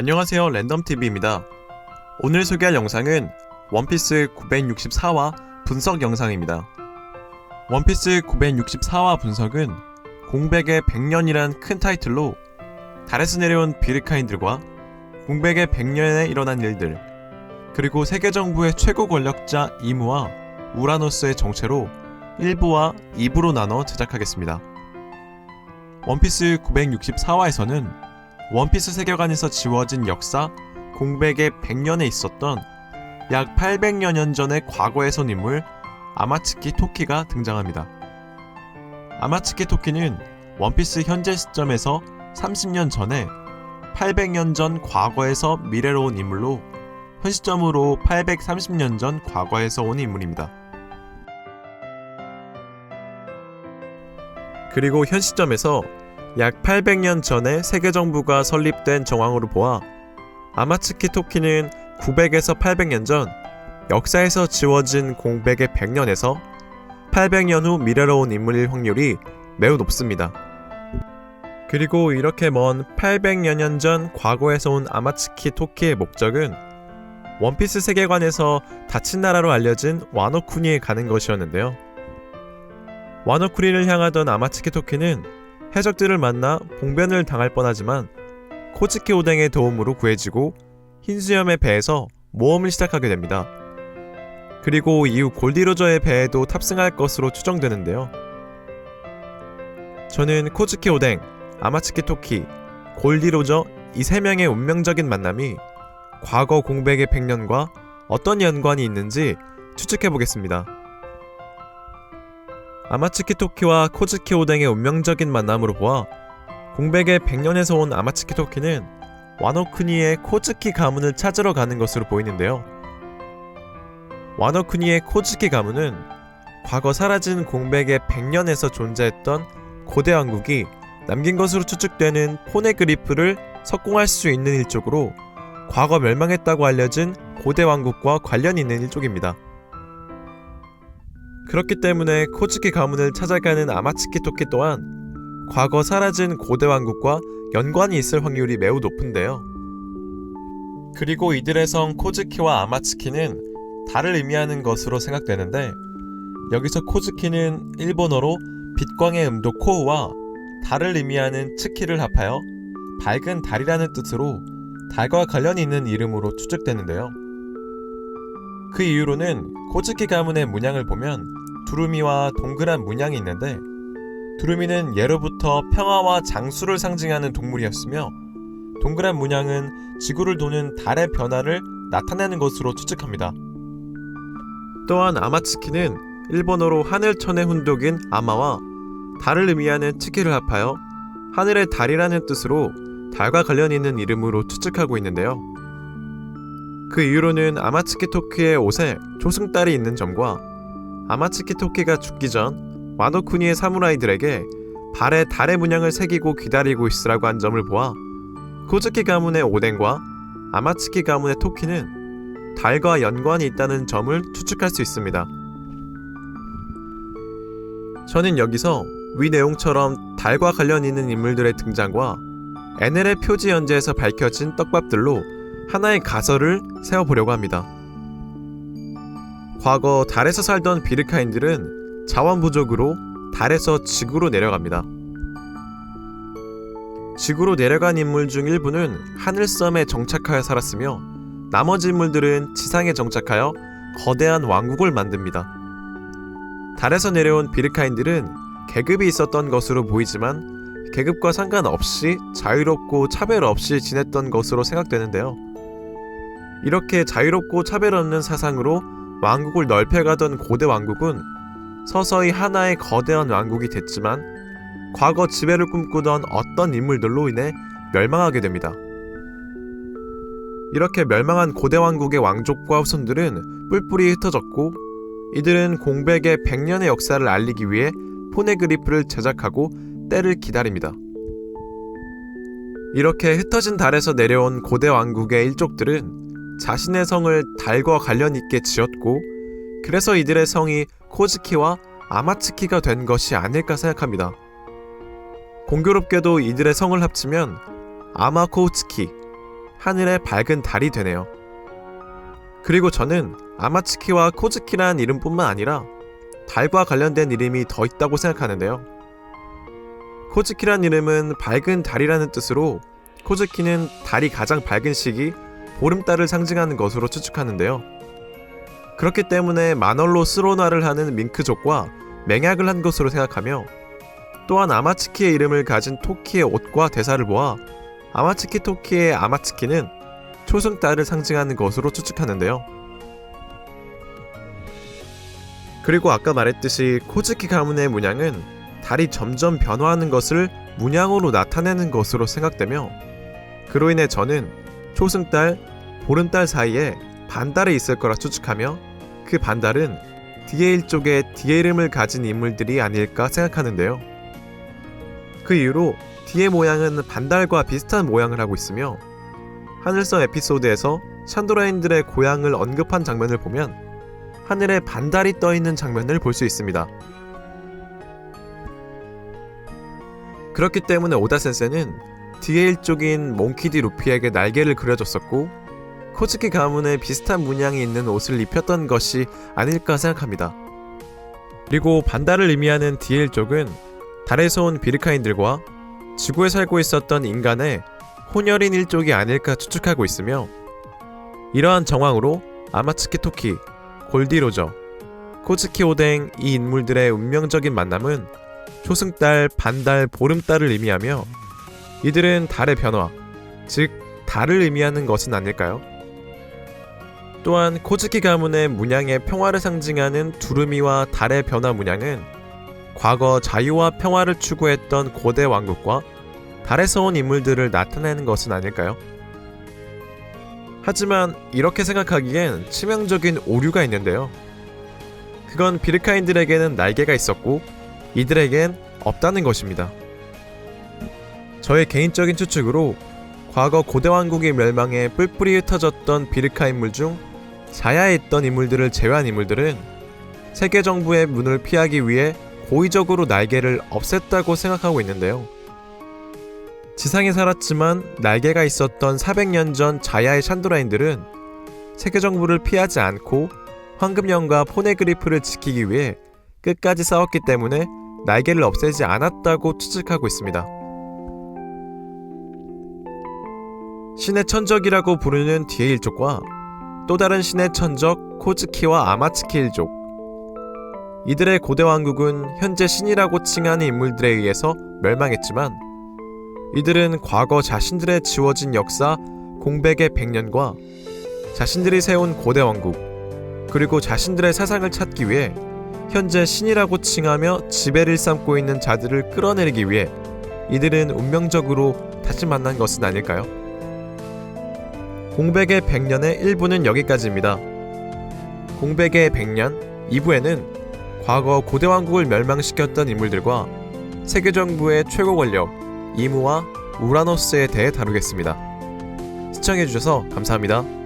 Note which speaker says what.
Speaker 1: 안녕하세요, 랜덤TV입니다. 오늘 소개할 영상은 원피스 964화 분석 영상입니다. 원피스 964화 분석은 공백의 100년이란 큰 타이틀로 달에서 내려온 비르카인들과 공백의 100년에 일어난 일들, 그리고 세계 정부의 최고 권력자 이무와 우라노스의 정체로 1부와 2부로 나눠 제작하겠습니다. 원피스 964화에서는 원피스 세계관에서 지워진 역사 공백의 100년에 있었던 약 800여 년 전의 과거에서 온 인물 아마츠키 토키가 등장합니다. 아마츠키 토키는 원피스 현재 시점에서 30년 전에 800년 전 과거에서 미래로 온 인물로 현 시점으로 830년 전 과거에서 온 인물입니다. 그리고 현 시점에서 약 800년 전에 세계정부가 설립된 정황으로 보아 아마츠키 토키는 900에서 800년 전 역사에서 지워진 공백의 100년에서 800년 후 미래로 온 인물일 확률이 매우 높습니다. 그리고 이렇게 먼 800여 년 전 과거에서 온 아마츠키 토키의 목적은 원피스 세계관에서 닫힌 나라로 알려진 와노쿠니에 가는 것이었는데요. 와노쿠니를 향하던 아마츠키 토키는 해적들을 만나 봉변을 당할 뻔하지만 코츠키 오뎅의 도움으로 구해지고 흰수염의 배에서 모험을 시작하게 됩니다. 그리고 이후 골디로저의 배에도 탑승할 것으로 추정되는데요. 저는 코츠키 오뎅, 아마츠키 토키, 골디로저 이 세 명의 운명적인 만남이 과거 공백의 100년과 어떤 연관이 있는지 추측해보겠습니다. 아마츠키 토키와 코츠키 오뎅의 운명적인 만남으로 보아 공백의 100년에서 온 아마츠키 토키는 와노쿠니의 코츠키 가문을 찾으러 가는 것으로 보이는데요. 와노쿠니의 코츠키 가문은 과거 사라진 공백의 100년에서 존재했던 고대 왕국이 남긴 것으로 추측되는 포네그리프를 석공할 수 있는 일족으로 과거 멸망했다고 알려진 고대 왕국과 관련이 있는 일족입니다. 그렇기 때문에 코츠키 가문을 찾아가는 아마츠키 토키 또한 과거 사라진 고대 왕국과 연관이 있을 확률이 매우 높은데요. 그리고 이들의 성 코츠키와 아마츠키는 달을 의미하는 것으로 생각되는데, 여기서 코츠키는 일본어로 빛광의 음도 코우와 달을 의미하는 츠키를 합하여 밝은 달이라는 뜻으로 달과 관련이 있는 이름으로 추측되는데요. 그 이유로는 코츠키 가문의 문양을 보면 두루미와 동그란 문양이 있는데, 두루미는 예로부터 평화와 장수를 상징하는 동물이었으며 동그란 문양은 지구를 도는 달의 변화를 나타내는 것으로 추측합니다. 또한 아마츠키는 일본어로 하늘천의 훈독인 아마와 달을 의미하는 츠키를 합하여 하늘의 달이라는 뜻으로 달과 관련이 있는 이름으로 추측하고 있는데요. 그 이유로는 아마츠키 토키의 옷에 조승달이 있는 점과 아마츠키 토키가 죽기 전 와노쿠니의 사무라이들에게 발에 달의 문양을 새기고 기다리고 있으라고 한 점을 보아 코츠키 가문의 오뎅과 아마츠키 가문의 토키는 달과 연관이 있다는 점을 추측할 수 있습니다. 저는 여기서 위 내용처럼 달과 관련 있는 인물들의 등장과 NL의 표지 연재에서 밝혀진 떡밥들로 하나의 가설을 세워보려고 합니다. 과거 달에서 살던 비르카인들은 자원 부족으로 달에서 지구로 내려갑니다. 지구로 내려간 인물 중 일부는 하늘섬에 정착하여 살았으며 나머지 인물들은 지상에 정착하여 거대한 왕국을 만듭니다. 달에서 내려온 비르카인들은 계급이 있었던 것으로 보이지만 계급과 상관없이 자유롭고 차별 없이 지냈던 것으로 생각되는데요. 이렇게 자유롭고 차별 없는 사상으로 왕국을 넓혀가던 고대 왕국은 서서히 하나의 거대한 왕국이 됐지만 과거 지배를 꿈꾸던 어떤 인물들로 인해 멸망하게 됩니다. 이렇게 멸망한 고대 왕국의 왕족과 후손들은 뿔뿔이 흩어졌고, 이들은 공백의 100년의 역사를 알리기 위해 포네그리프를 제작하고 때를 기다립니다. 이렇게 흩어진 달에서 내려온 고대 왕국의 일족들은 자신의 성을 달과 관련 있게 지었고, 그래서 이들의 성이 코츠키와 아마츠키가 된 것이 아닐까 생각합니다. 공교롭게도 이들의 성을 합치면 아마코우츠키, 하늘의 밝은 달이 되네요. 그리고 저는 아마츠키와 코즈키란 이름뿐만 아니라 달과 관련된 이름이 더 있다고 생각하는데요. 코즈키란 이름은 밝은 달이라는 뜻으로 코즈키는 달이 가장 밝은 시기 보름달을 상징하는 것으로 추측하는데요. 그렇기 때문에 만월로 스론화를 하는 밍크족과 맹약을 한 것으로 생각하며, 또한 아마츠키의 이름을 가진 토키의 옷과 대사를 보아 아마츠키 토키의 아마츠키는 초승달을 상징하는 것으로 추측하는데요. 그리고 아까 말했듯이 코즈키 가문의 문양은 달이 점점 변화하는 것을 문양으로 나타내는 것으로 생각되며, 그로 인해 저는 초승달, 보름달 사이에 반달이 있을 거라 추측하며, 그 반달은 디에일 쪽에 디에름을 가진 인물들이 아닐까 생각하는데요. 그 이후로 디의 모양은 반달과 비슷한 모양을 하고 있으며, 하늘섬 에피소드에서 샨도라인들의 고향을 언급한 장면을 보면 하늘에 반달이 떠있는 장면을 볼 수 있습니다. 그렇기 때문에 오다 센세는 디에일 쪽인 몽키 디 루피에게 날개를 그려줬었고, 코즈키 가문의 비슷한 문양이 있는 옷을 입혔던 것이 아닐까 생각합니다. 그리고 반달을 의미하는 디에일 쪽은 달에서 온 비르카인들과 지구에 살고 있었던 인간의 혼혈인 일족이 아닐까 추측하고 있으며, 이러한 정황으로 아마츠키 토키, 골디로저, 코즈키 오뎅 이 인물들의 운명적인 만남은 초승달, 반달, 보름달을 의미하며, 이들은 달의 변화, 즉 달을 의미하는 것은 아닐까요? 또한 코즈키 가문의 문양의 평화를 상징하는 두루미와 달의 변화 문양은 과거 자유와 평화를 추구했던 고대 왕국과 달에서 온 인물들을 나타내는 것은 아닐까요? 하지만 이렇게 생각하기엔 치명적인 오류가 있는데요. 그건 비르카인들에게는 날개가 있었고 이들에겐 없다는 것입니다. 저의 개인적인 추측으로 과거 고대 왕국이 멸망해 뿔뿔이 흩어졌던 비르카 인물 중 자야에 있던 인물들을 제외한 인물들은 세계 정부의 문을 피하기 위해 고의적으로 날개를 없앴다고 생각하고 있는데요. 지상에 살았지만 날개가 있었던 400년 전 자야의 샨도라인들은 세계 정부를 피하지 않고 황금령과 포네그리프를 지키기 위해 끝까지 싸웠기 때문에 날개를 없애지 않았다고 추측하고 있습니다. 신의 천적이라고 부르는 디에 일족과 또 다른 신의 천적 코즈키와 아마츠키 일족, 이들의 고대 왕국은 현재 신이라고 칭하는 인물들에 의해서 멸망했지만 이들은 과거 자신들의 지워진 역사 공백의 100년과 자신들이 세운 고대 왕국, 그리고 자신들의 사상을 찾기 위해 현재 신이라고 칭하며 지배를 삼고 있는 자들을 끌어내리기 위해 이들은 운명적으로 다시 만난 것은 아닐까요? 공백의 100년의 1부는 여기까지입니다. 공백의 100년 2부에는 과거 고대 왕국을 멸망시켰던 인물들과 세계 정부의 최고 권력 이무와 우라노스에 대해 다루겠습니다. 시청해주셔서 감사합니다.